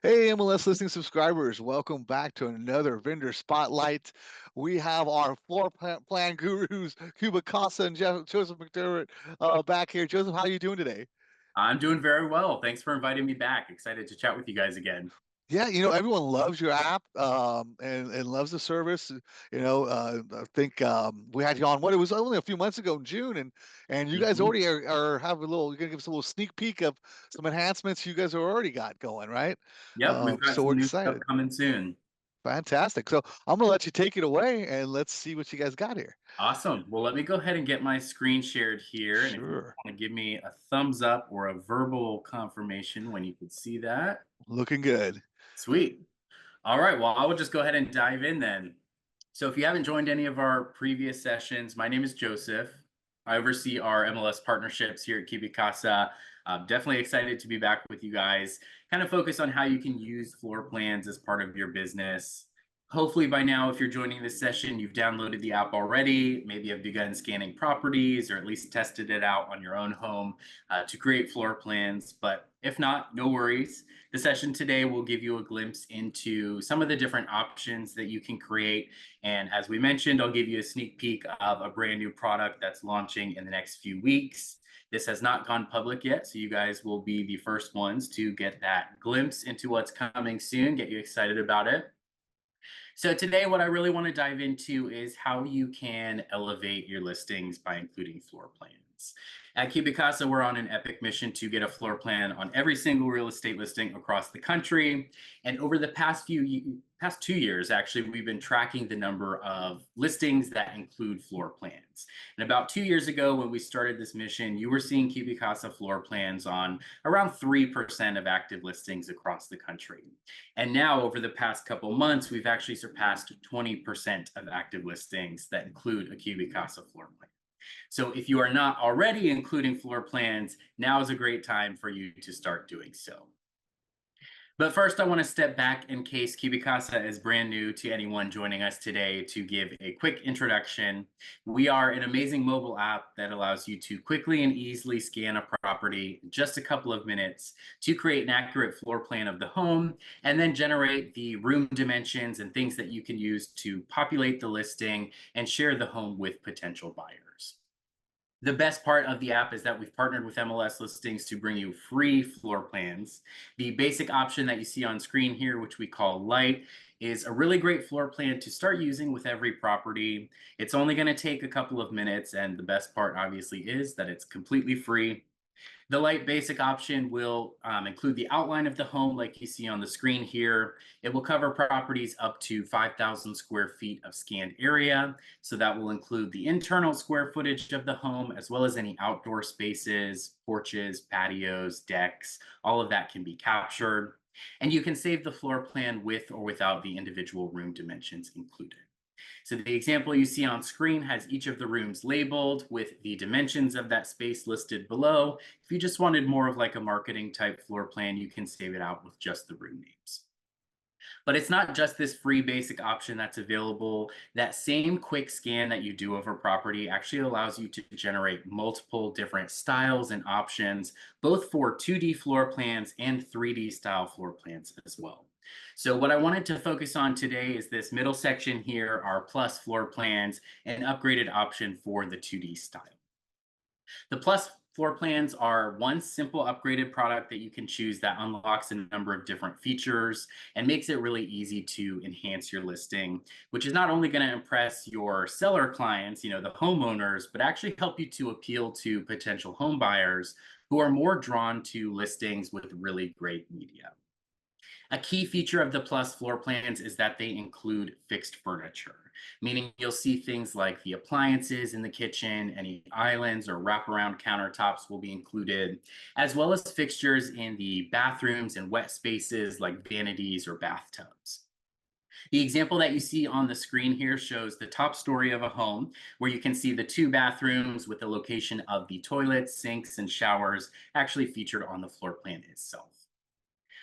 Hey, MLS listing subscribers, welcome back to another vendor spotlight. We have our floor plan gurus, CubiCasa and Joseph McDermott, back here. Joseph, how are you doing today? I'm doing very well. Thanks for inviting me back. Excited to chat with you guys again. Yeah, everyone loves your app, and loves the service. I think we had you on. What, it was only a few months ago in June, and you guys Mhm. already are have a little. You're gonna give us a little sneak peek of some enhancements you guys have already got going, right? Yep, we've got So we're some new stuff excited. coming soon. Fantastic. So I'm gonna let you take it away and let's see what you guys got here. Awesome. Well, let me go ahead and get my screen shared here. And if you Sure. want to give me a thumbs up or a verbal confirmation when you can see that. Looking good. Sweet. All right. Well, I will just go ahead and dive in then. So, if you haven't joined any of our previous sessions, my name is Joseph. I oversee our MLS partnerships here at CubiCasa. I'm definitely excited to be back with you guys. Kind of focus on how you can use floor plans as part of your business. Hopefully, by now, if you're joining this session, you've downloaded the app already. Maybe have begun scanning properties or at least tested it out on your own home to create floor plans. But if not, no worries. The session today will give you a glimpse into some of the different options that you can create. And as we mentioned, I'll give you a sneak peek of a brand new product that's launching in the next few weeks. This has not gone public yet, so you guys will be the first ones to get that glimpse into what's coming soon, get you excited about it. So today, what I really want to dive into is how you can elevate your listings by including floor plans. At CubiCasa, we're on an epic mission to get a floor plan on every single real estate listing across the country. And over the past 2 years, actually, we've been tracking the number of listings that include floor plans. And about 2 years ago, when we started this mission, you were seeing CubiCasa floor plans on around 3% of active listings across the country. And now, over the past couple months, we've actually surpassed 20% of active listings that include a CubiCasa floor plan. So, if you are not already including floor plans, now is a great time for you to start doing so. But first, I want to step back in case CubiCasa is brand new to anyone joining us today to give a quick introduction. We are an amazing mobile app that allows you to quickly and easily scan a property in just a couple of minutes to create an accurate floor plan of the home and then generate the room dimensions and things that you can use to populate the listing and share the home with potential buyers. The best part of the app is that we've partnered with MLS Listings to bring you free floor plans. The basic option that you see on screen here, which we call Light, is a really great floor plan to start using with every property. It's only going to take a couple of minutes, and the best part, obviously, is that it's completely free. The light basic option will include the outline of the home like you see on the screen here. It will cover properties up to 5,000 square feet of scanned area. So that will include the internal square footage of the home, as well as any outdoor spaces, porches, patios, decks. All of that can be captured. And you can save the floor plan with or without the individual room dimensions included. So the example you see on screen has each of the rooms labeled with the dimensions of that space listed below. If you just wanted more of like a marketing type floor plan, you can save it out with just the room names. But it's not just this free basic option that's available. That same quick scan that you do of a property actually allows you to generate multiple different styles and options, both for 2D floor plans and 3D style floor plans as well. So what I wanted to focus on today is this middle section here, our plus floor plans, an upgraded option for the 2D style. The plus floor plans are one simple upgraded product that you can choose that unlocks a number of different features and makes it really easy to enhance your listing, which is not only going to impress your seller clients, the homeowners, but actually help you to appeal to potential home buyers who are more drawn to listings with really great media. A key feature of the Plus floor plans is that they include fixed furniture, meaning you'll see things like the appliances in the kitchen, any islands or wraparound countertops will be included, as well as fixtures in the bathrooms and wet spaces like vanities or bathtubs. The example that you see on the screen here shows the top story of a home where you can see the two bathrooms with the location of the toilets, sinks, and showers actually featured on the floor plan itself.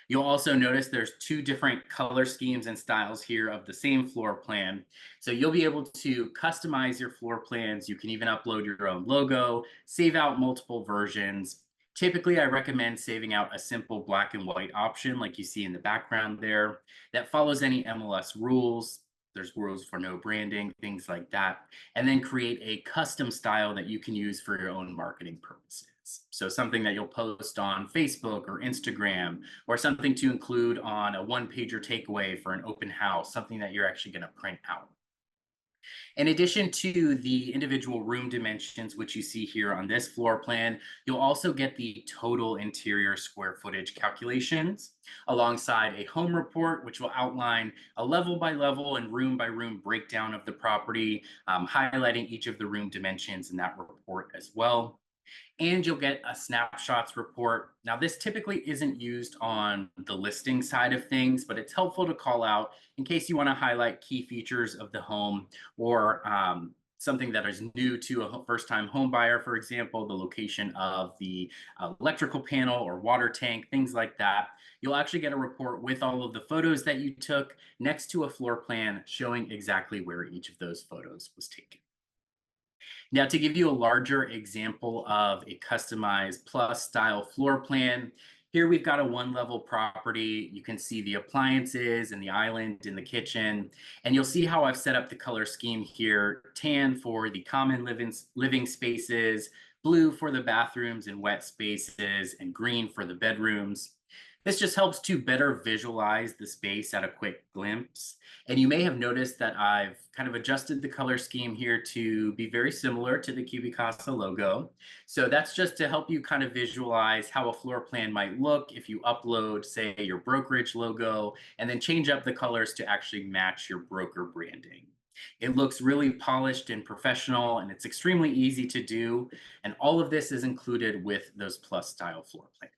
You'll also notice there's two different color schemes and styles here of the same floor plan. So you'll be able to customize your floor plans. You can even upload your own logo, save out multiple versions. Typically, I recommend saving out a simple black and white option like you see in the background there that follows any MLS rules. There's rules for no branding, things like that. And then create a custom style that you can use for your own marketing purposes. So something that you'll post on Facebook or Instagram, or something to include on a one-pager takeaway for an open house, something that you're actually going to print out. In addition to the individual room dimensions, which you see here on this floor plan, you'll also get the total interior square footage calculations alongside a home report, which will outline a level by level and room by room breakdown of the property, highlighting each of the room dimensions in that report as well. And you'll get a snapshots report. Now, this typically isn't used on the listing side of things, but it's helpful to call out in case you want to highlight key features of the home, or something that is new to a first-time home buyer, for example, the location of the electrical panel or water tank, things like that. You'll actually get a report with all of the photos that you took next to a floor plan showing exactly where each of those photos was taken. Now, to give you a larger example of a customized plus style floor plan, here we've got a one-level property. You can see the appliances and the island in the kitchen, and you'll see how I've set up the color scheme here: tan for the common living spaces, blue for the bathrooms and wet spaces, and green for the bedrooms. This just helps to better visualize the space at a quick glimpse. And you may have noticed that I've kind of adjusted the color scheme here to be very similar to the CubiCasa logo. So that's just to help you kind of visualize how a floor plan might look if you upload, say, your brokerage logo, and then change up the colors to actually match your broker branding. It looks really polished and professional, and it's extremely easy to do. And all of this is included with those plus style floor plans.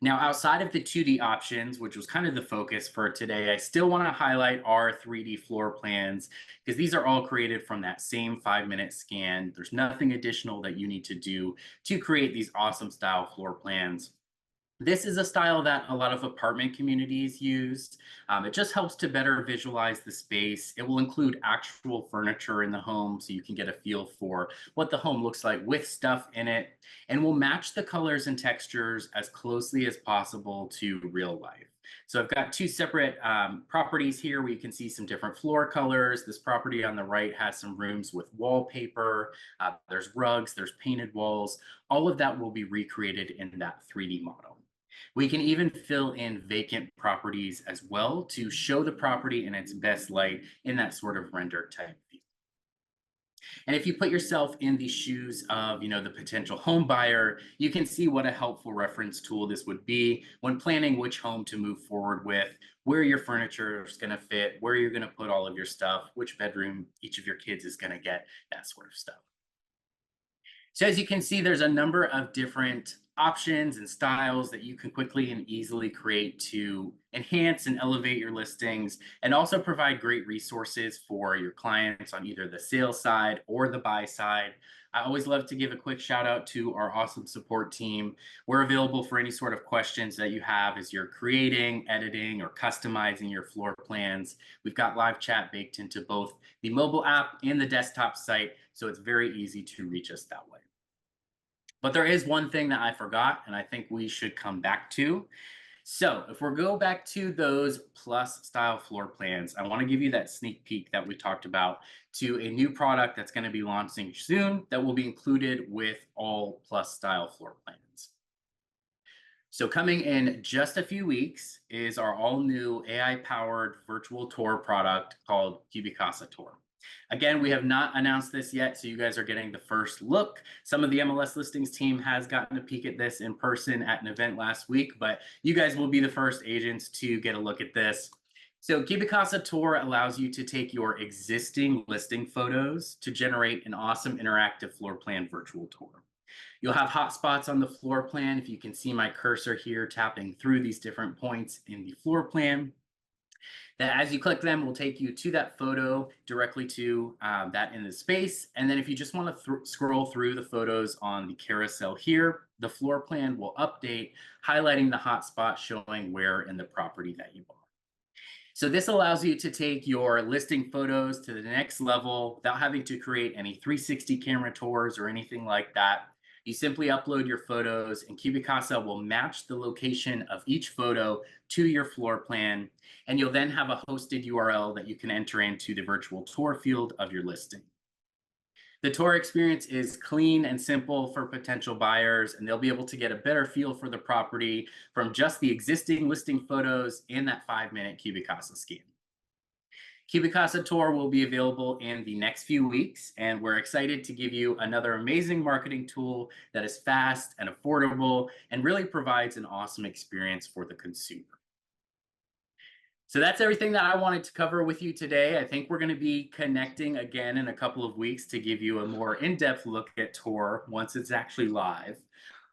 Now, outside of the 2D options, which was kind of the focus for today, I still want to highlight our 3D floor plans, because these are all created from that same 5-minute scan. There's nothing additional that you need to do to create these awesome style floor plans. This is a style that a lot of apartment communities use. It just helps to better visualize the space. It will include actual furniture in the home so you can get a feel for what the home looks like with stuff in it, and will match the colors and textures as closely as possible to real life. So I've got two separate properties here where you can see some different floor colors. This property on the right has some rooms with wallpaper. There's rugs, there's painted walls. All of that will be recreated in that 3D model. We can even fill in vacant properties as well to show the property in its best light in that sort of render type view. And if you put yourself in the shoes of, the potential home buyer, you can see what a helpful reference tool this would be when planning which home to move forward with, where your furniture is going to fit, where you're going to put all of your stuff, which bedroom each of your kids is going to get, that sort of stuff. So as you can see, there's a number of different options and styles that you can quickly and easily create to enhance and elevate your listings, and also provide great resources for your clients on either the sales side or the buy side. I always love to give a quick shout out to our awesome support team. We're available for any sort of questions that you have as you're creating, editing, or customizing your floor plans. We've got live chat baked into both the mobile app and the desktop site, so it's very easy to reach us that way. But there is one thing that I forgot, and I think we should come back to. So if we go back to those plus style floor plans, I want to give you that sneak peek that we talked about to a new product that's going to be launching soon that will be included with all plus style floor plans. So coming in just a few weeks is our all new AI powered virtual tour product called CubiCasa Tour. Again, we have not announced this yet, so you guys are getting the first look. Some of the MLS listings team has gotten a peek at this in person at an event last week, but you guys will be the first agents to get a look at this. So CubiCasa Tour allows you to take your existing listing photos to generate an awesome interactive floor plan virtual tour. You'll have hotspots on the floor plan. If you can see my cursor here tapping through these different points in the floor plan, that as you click them will take you to that photo directly to that in the space. And then if you just want to scroll through the photos on the carousel here, the floor plan will update, highlighting the hotspot showing where in the property that you are. So this allows you to take your listing photos to the next level without having to create any 360 camera tours or anything like that. You simply upload your photos, and CubiCasa will match the location of each photo to your floor plan. And you'll then have a hosted URL that you can enter into the virtual tour field of your listing. The tour experience is clean and simple for potential buyers, and they'll be able to get a better feel for the property from just the existing listing photos and that 5-minute CubiCasa scan. CubiCasa Tour will be available in the next few weeks, and we're excited to give you another amazing marketing tool that is fast and affordable and really provides an awesome experience for the consumer. So that's everything that I wanted to cover with you today. I think we're going to be connecting again in a couple of weeks to give you a more in-depth look at Tour once it's actually live.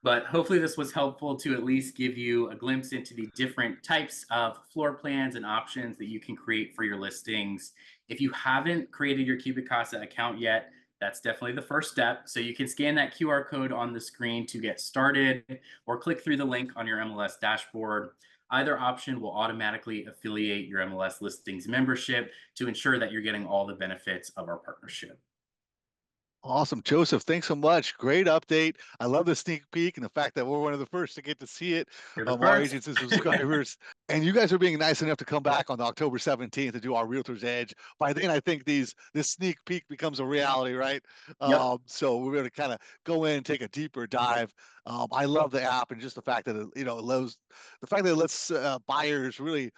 But hopefully this was helpful to at least give you a glimpse into the different types of floor plans and options that you can create for your listings. If you haven't created your CubiCasa account yet, that's definitely the first step. So you can scan that QR code on the screen to get started, or click through the link on your MLS dashboard. Either option will automatically affiliate your MLSListings membership to ensure that you're getting all the benefits of our partnership. Awesome, Joseph. Thanks so much. Great update. I love the sneak peek and the fact that we're one of the first to get to see it You're the of our first. agents and subscribers. And you guys are being nice enough to come back on October 17th to do our Realtor's Edge. By then, I think this sneak peek becomes a reality, right? Yep. So we're going to kind of go in and take a deeper dive. I love the app and just the fact that the fact that it lets buyers really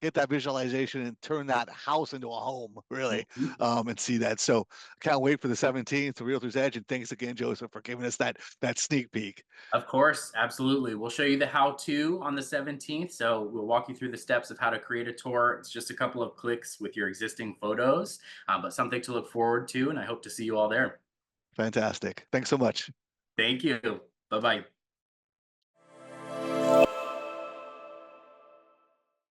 get that visualization and turn that house into a home, really, Mhm. and see that. So can't wait for the 17th, the Realtor's Edge, and thanks again, Joseph, for giving us that sneak peek. Of course, absolutely. We'll show you the how-to on the 17th. So we'll walk you through the steps of how to create a tour. It's just a couple of clicks with your existing photos, but something to look forward to. And I hope to see you all there. Fantastic. Thanks so much. Thank you. Bye-bye.